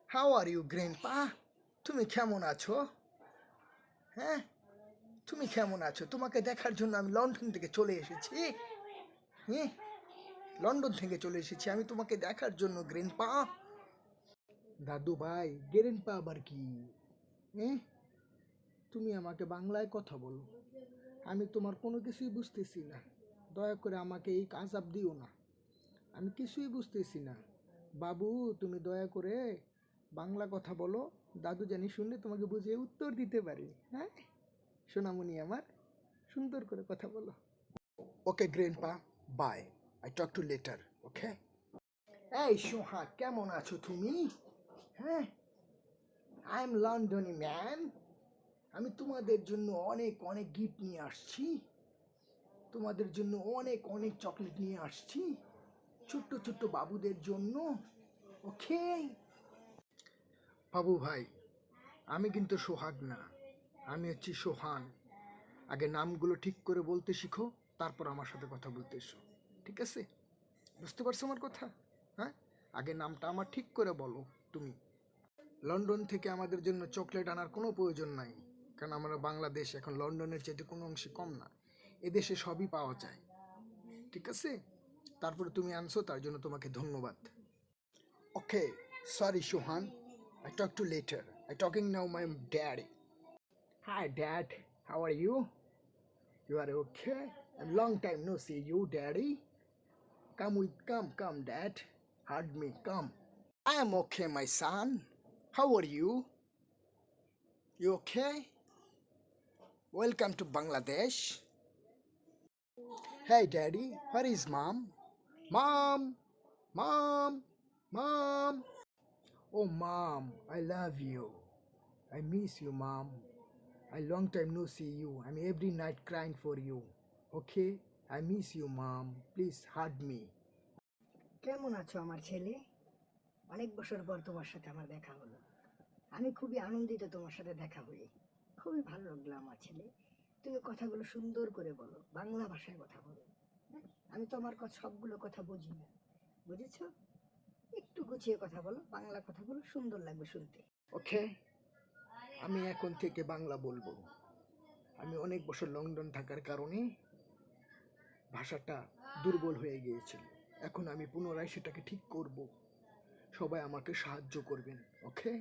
How are you grandpa? তুমি কেমন আছো? হ্যাঁ, তুমি কেমন আছো? তোমাকে দেখার জন্য আমি লন্ডন থেকে চলে এসেছি। হ্যাঁ, লন্ডন থেকে চলে এসেছি আমি তোমাকে দেখার জন্য গ্র্যান্ডপা। দাদু ভাই, গ্র্যান্ডপা আবার কি? হ্যাঁ, তুমি আমাকে বাংলায় কথা বলো। আমি তোমার কোনো কিছুই বুঝতেছি না। দয়া করে আমাকে এই আযাব দিও না। আমি কিছুই বুঝতেছি না। বাবু, তুমি দয়া করে বাংলা কথা বলো। দাদু জানি শুনলে তোমাকে বুঝিয়ে উত্তর দিতে পারি। হ্যাঁ, সোনামণি আমার, সুন্দর করে কথা বলো। Okay grandpa, bye. I talk to later, okay? এই সোহাগ, কেমন আছো তুমি? হ্যাঁ, আই এম লন্ডনি ম্যান। আমি তোমাদের জন্য অনেক অনেক গিফট নিয়ে আসছি। তোমাদের জন্য অনেক অনেক চকলেট নিয়ে আসছি, ছোট্ট ছোট্ট বাবুদের জন্য, ওকে? বাবু ভাই, আমি কিন্তু সোহাগ না, আমি হচ্ছি সোহান। আগে নামগুলো ঠিক করে বলতে শিখো, তারপর আমার সাথে কথা বলতে এসো, ঠিক আছে? বুঝতে পারছো আমার কথা? হ্যাঁ, আগে নামটা আমার ঠিক করে বলো তুমি। লন্ডন থেকে আমাদের জন্য চকলেট আনার কোনো প্রয়োজন নাই, কারণ আমরা বাংলাদেশ এখন লন্ডনের চাইতে কোনো অংশে কম না। এদেশে সবই পাওয়া যায়, ঠিক আছে? তারপরে তুমি আনছো, তার জন্য তোমাকে ধন্যবাদ। Okay, sorry Sohan, I talk to later. I talking now my daddy. Hi dad, how are you? You are okay? A long time no see you, daddy. Come dad. Hug me, come. I am okay, my son. How are you? You okay? Welcome to Bangladesh. Hey daddy, where is mom? Mom, mom, mom. Oh mom, I love you. I miss you, mom. I long time no see you. I'm every night crying for you. Okay? I miss you, mom. Please hug me. কেমন আছো আমার ছেলে? অনেক বছর পর তোমার সাথে আমার দেখা হলো। আমি খুবই আনন্দিত তোমার সাথে দেখা হয়ে। খুবই ভালো লাগলো আমার ছেলে। তুমি কথাগুলো সুন্দর করে বলো, বাংলা ভাষায় কথা বলো। হ্যাঁ? আমি তোমার সবগুলো কথা বুঝি না, বুঝেছো? একটু গুছিয়ে কথা বলো, বাংলা কথাগুলো সুন্দর লাগবে শুনতে। ওকে, আমি এখন থেকে বাংলা বলবো। আমি অনেক বছর লন্ডন থাকার কারণে ভাষাটা দুর্বল হয়ে গিয়েছিল। এখন আমি পুনরায় সেটাকে ঠিক করব। সবাই আমাকে সাহায্য করবেন, ওকে?